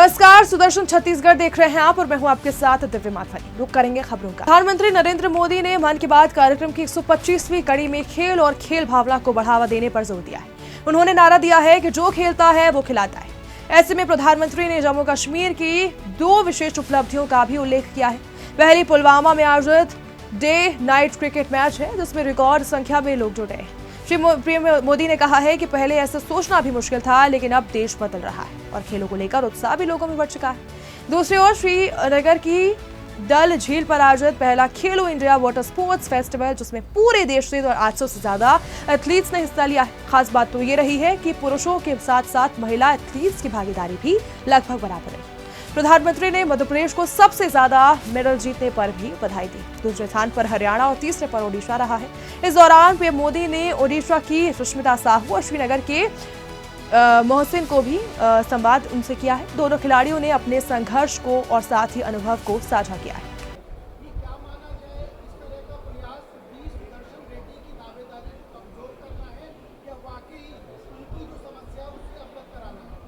नमस्कार, सुदर्शन छत्तीसगढ़ देख रहे हैं आप और मैं हूं आपके साथ दिव्य माथानी। रुक करेंगे खबरों का। प्रधानमंत्री नरेंद्र मोदी ने मन की बात कार्यक्रम की 125वीं कड़ी में खेल और खेल भावना को बढ़ावा देने पर जोर दिया है। उन्होंने नारा दिया है कि जो खेलता है वो खिलाता है। ऐसे में प्रधानमंत्री ने जम्मू कश्मीर की 2 विशेष उपलब्धियों का भी उल्लेख किया है। पहली पुलवामा में आयोजित डे नाइट क्रिकेट मैच है, जिसमें रिकॉर्ड संख्या में लोग जुटे हैं। श्री मोदी ने कहा है कि पहले ऐसा सोचना भी मुश्किल था, लेकिन अब देश बदल रहा है और खेलों को लेकर उत्साह भी लोगों में बढ़ चुका है। दूसरी ओर श्रीनगर की डल झील पर आयोजित पहला खेलो इंडिया वाटर स्पोर्ट्स फेस्टिवल, जिसमें पूरे देश से 800 से ज्यादा एथलीट्स ने हिस्सा लिया है। खास बात तो ये रही है कि पुरुषों के साथ साथ महिला एथलीट्स की भागीदारी भी लगभग बराबर है। प्रधानमंत्री ने मध्य प्रदेश को सबसे ज्यादा मेडल जीतने पर भी बधाई दी। दूसरे स्थान पर हरियाणा और तीसरे पर ओडिशा रहा है। इस दौरान पीएम मोदी ने ओडिशा की सुष्मिता साहू और श्रीनगर के मोहसिन को भी संवाद उनसे किया है। दोनों खिलाड़ियों ने अपने संघर्ष को और साथ ही अनुभव को साझा किया है।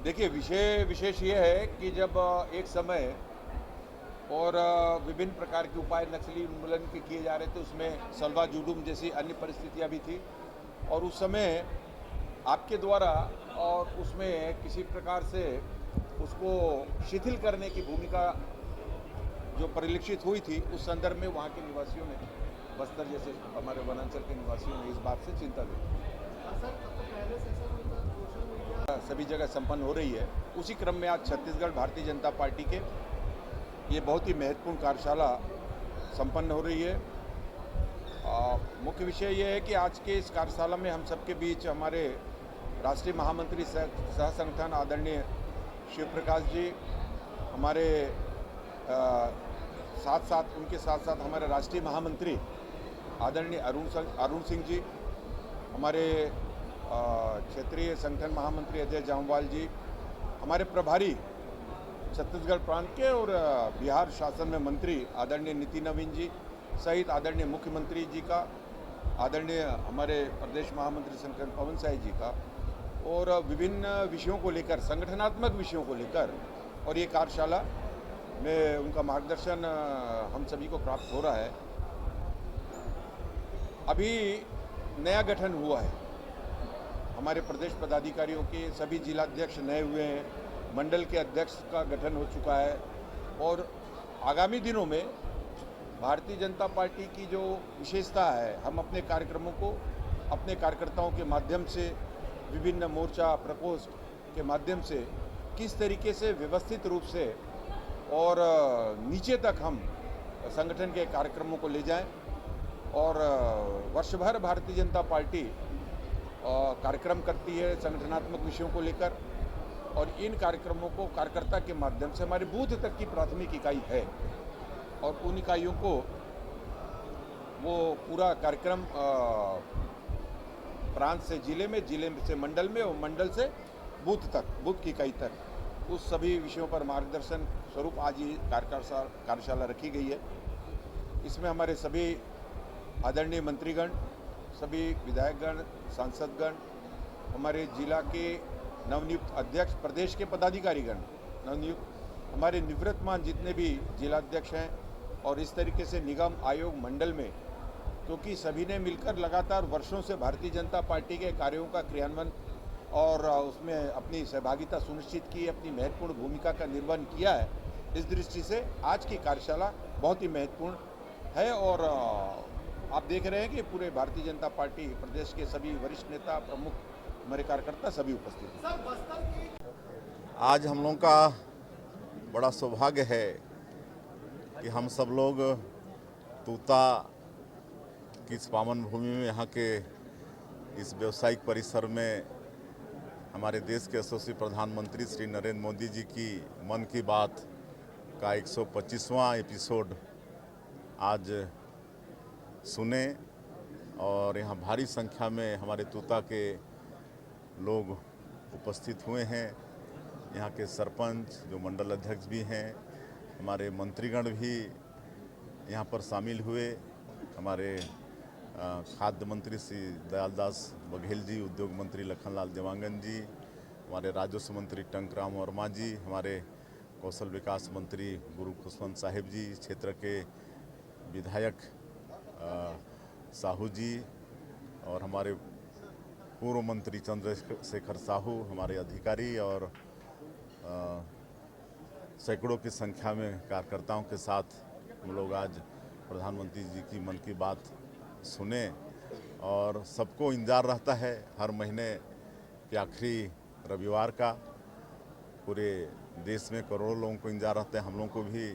देखिए, विषय विशेष ये है कि जब एक समय और विभिन्न प्रकार के उपाय नक्सली उन्मूलन के किए जा रहे थे, उसमें सलवा जुडूम जैसी अन्य परिस्थितियां भी थी और उस समय आपके द्वारा और उसमें किसी प्रकार से उसको शिथिल करने की भूमिका जो परिलक्षित हुई थी, उस संदर्भ में वहाँ के निवासियों ने, बस्तर जैसे हमारे वनांचल के निवासियों ने इस बात से चिंता दी। सभी जगह संपन्न हो रही है। उसी क्रम में आज छत्तीसगढ़ भारतीय जनता पार्टी के ये बहुत ही महत्वपूर्ण कार्यशाला संपन्न हो रही है। मुख्य विषय ये है कि आज के इस कार्यशाला में हम सबके बीच हमारे राष्ट्रीय महामंत्री सह संगठन आदरणीय शिव प्रकाश जी, हमारे उनके साथ साथ हमारे राष्ट्रीय महामंत्री आदरणीय अरुण सिंह जी, हमारे क्षेत्रीय संगठन महामंत्री अजय जामवाल जी, हमारे प्रभारी छत्तीसगढ़ प्रांत के और बिहार शासन में मंत्री आदरणीय नितिन नवीन जी सहित आदरणीय मुख्यमंत्री जी का, आदरणीय हमारे प्रदेश महामंत्री संगठन पवन साय जी का, और विभिन्न विषयों को लेकर, संगठनात्मक विषयों को लेकर और ये कार्यशाला में उनका मार्गदर्शन हम सभी को प्राप्त हो रहा है। अभी नया गठन हुआ है, हमारे प्रदेश पदाधिकारियों के सभी जिलाध्यक्ष नए हुए हैं, मंडल के अध्यक्ष का गठन हो चुका है और आगामी दिनों में भारतीय जनता पार्टी की जो विशेषता है, हम अपने कार्यक्रमों को अपने कार्यकर्ताओं के माध्यम से, विभिन्न मोर्चा प्रकोष्ठ के माध्यम से किस तरीके से व्यवस्थित रूप से और नीचे तक हम संगठन के कार्यक्रमों को ले जाएं और वर्ष भर भारतीय जनता पार्टी कार्यक्रम करती है संगठनात्मक विषयों को लेकर, और इन कार्यक्रमों को कार्यकर्ता के माध्यम से हमारे बूथ तक की प्राथमिक इकाई है और उन इकाइयों को वो पूरा कार्यक्रम प्रांत से जिले में, जिले से मंडल में और मंडल से बूथ तक, बूथ की इकाई तक, उस सभी विषयों पर मार्गदर्शन स्वरूप आज ये कार्यशाला रखी गई है। इसमें हमारे सभी आदरणीय मंत्रीगण, सभी विधायकगण, सांसदगण, हमारे जिला के नवनियुक्त अध्यक्ष, प्रदेश के पदाधिकारीगण नवनियुक्त, हमारे निवृत्तमान जितने भी जिलाध्यक्ष हैं और इस तरीके से निगम, आयोग, मंडल में, क्योंकि सभी ने मिलकर लगातार वर्षों से भारतीय जनता पार्टी के कार्यों का क्रियान्वयन और उसमें अपनी सहभागिता सुनिश्चित की, अपनी महत्वपूर्ण भूमिका का निर्वहन किया है। इस दृष्टि से आज की कार्यशाला बहुत ही महत्वपूर्ण है और आप देख रहे हैं कि पूरे भारतीय जनता पार्टी प्रदेश के सभी वरिष्ठ नेता, प्रमुख, हमारे कार्यकर्ता सभी उपस्थित हैं। आज हम लोगों का बड़ा सौभाग्य है कि हम सब लोग तूता की इस पावन भूमि में, यहाँ के इस व्यावसायिक परिसर में हमारे देश के यशस्वी प्रधानमंत्री श्री नरेंद्र मोदी जी की मन की बात का 125वां एपिसोड आज सुने और यहाँ भारी संख्या में हमारे तूता के लोग उपस्थित हुए हैं। यहाँ के सरपंच, जो मंडल अध्यक्ष भी हैं, हमारे मंत्रीगण भी यहाँ पर शामिल हुए, हमारे खाद्य मंत्री श्री दयालदास बघेल जी, उद्योग मंत्री लखनलाल देवांगन जी, हमारे राजस्व मंत्री टंकराम वर्मा जी, हमारे कौशल विकास मंत्री गुरु खुशवंत साहिब जी, इस क्षेत्र के विधायक साहू जी और हमारे पूर्व मंत्री चंद्रशेखर साहू, हमारे अधिकारी और सैकड़ों की संख्या में कार्यकर्ताओं के साथ हम लोग आज प्रधानमंत्री जी की मन की बात सुने। और सबको इंतजार रहता है हर महीने के आखिरी रविवार का। पूरे देश में करोड़ों लोगों को इंतजार रहता है, हम लोगों को भी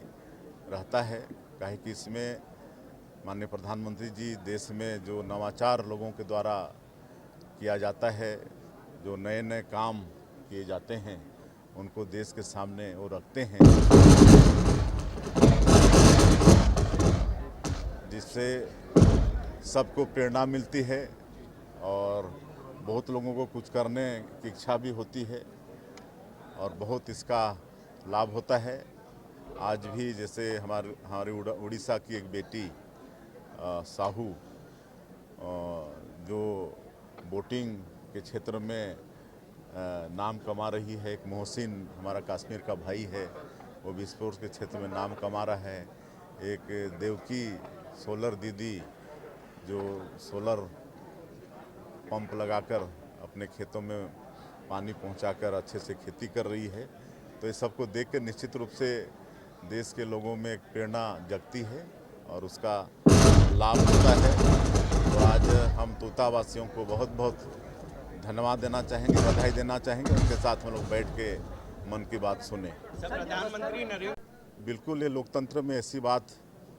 रहता है। काहे कि इसमें माननीय प्रधानमंत्री जी देश में जो नवाचार लोगों के द्वारा किया जाता है, जो नए नए काम किए जाते हैं, उनको देश के सामने वो रखते हैं, जिससे सबको प्रेरणा मिलती है और बहुत लोगों को कुछ करने की इच्छा भी होती है और बहुत इसका लाभ होता है। आज भी जैसे हमारे उड़ीसा की एक बेटी साहू जो बोटिंग के क्षेत्र में नाम कमा रही है, एक मोहसिन हमारा कश्मीर का भाई है, वो भी स्पोर्ट्स के क्षेत्र में नाम कमा रहा है। एक देवकी सोलर दीदी जो सोलर पंप लगाकर अपने खेतों में पानी पहुंचाकर अच्छे से खेती कर रही है। तो ये सबको देख कर निश्चित रूप से देश के लोगों में एक प्रेरणा जगती है और उसका लाभ होता है। तो आज हम तूतावासियों को बहुत बहुत धन्यवाद देना चाहेंगे, बधाई देना चाहेंगे। उनके साथ हम लोग बैठ के मन की बात सुने। प्रधानमंत्री नरेंद्र बिल्कुल, ये लोकतंत्र में ऐसी बात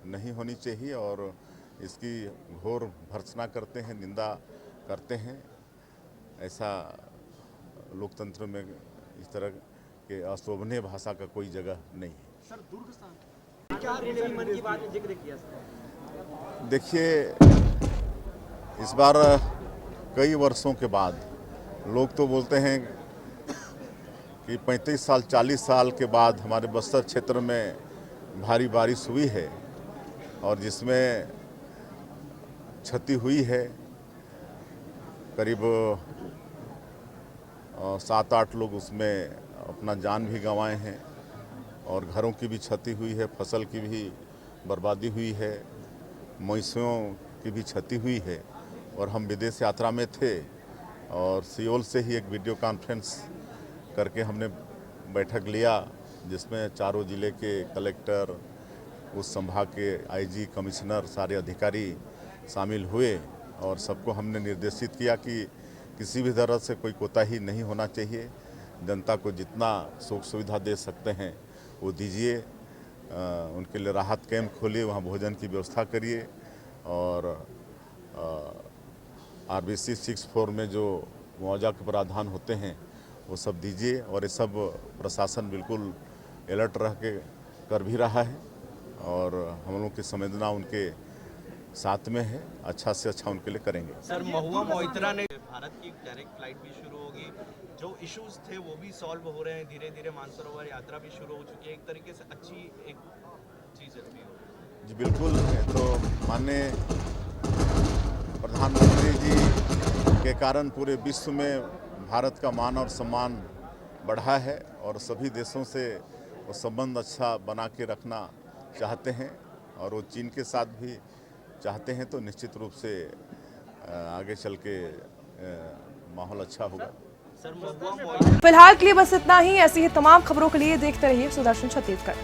नहीं होनी चाहिए और इसकी घोर भर्त्सना करते हैं, निंदा करते हैं। ऐसा लोकतंत्र में इस तरह के अशोभनीय भाषा का कोई जगह नहीं है। सर दुर्ग क्या मन की बात में जिक्र किया सर? देखिए, इस बार कई वर्षों के बाद लोग तो बोलते हैं कि 35 साल 40 साल के बाद हमारे बस्तर क्षेत्र में भारी बारिश हुई है और जिसमें क्षति हुई है। करीब 7-8 लोग उसमें अपना जान भी गंवाए हैं और घरों की भी क्षति हुई है, फसल की भी बर्बादी हुई है, मवेशियों की भी क्षति हुई है। और हम विदेश यात्रा में थे और सियोल से ही एक वीडियो कॉन्फ्रेंस करके हमने बैठक लिया, जिसमें चारों ज़िले के कलेक्टर, उस संभाग के आईजी, कमिश्नर, सारे अधिकारी शामिल हुए और सबको हमने निर्देशित किया कि किसी भी तरह से कोई कोताही नहीं होना चाहिए। जनता को जितना सुख सुविधा दे सकते हैं वो दीजिए, उनके लिए राहत कैंप खोलिए, वहाँ भोजन की व्यवस्था करिए और RBC 64 में जो मुआवजा के प्रावधान होते हैं वो सब दीजिए। और ये सब प्रशासन बिल्कुल अलर्ट रह के कर भी रहा है और हम लोग की संवेदना उनके साथ में है, अच्छा से अच्छा उनके लिए करेंगे। सर महुआ मोइत्रा ने भारत की डायरेक्ट फ्लाइट भी शुरू होगी, जो इश्यूज थे वो भी सॉल्व हो रहे हैं, धीरे धीरे मानसरोवर यात्रा भी शुरू हो चुकी है, एक तरीके से अच्छी एक चीज़ है। जी बिल्कुल, तो माननीय प्रधानमंत्री जी के कारण पूरे विश्व में भारत का मान और सम्मान बढ़ा है और सभी देशों से वो संबंध अच्छा बना के रखना चाहते हैं और वो चीन के साथ भी चाहते हैं। तो निश्चित रूप से आगे चल के माहौल अच्छा होगा। फिलहाल के लिए बस इतना ही। ऐसी ही तमाम खबरों के लिए देखते रहिए सुदर्शन छत्तीसगढ़।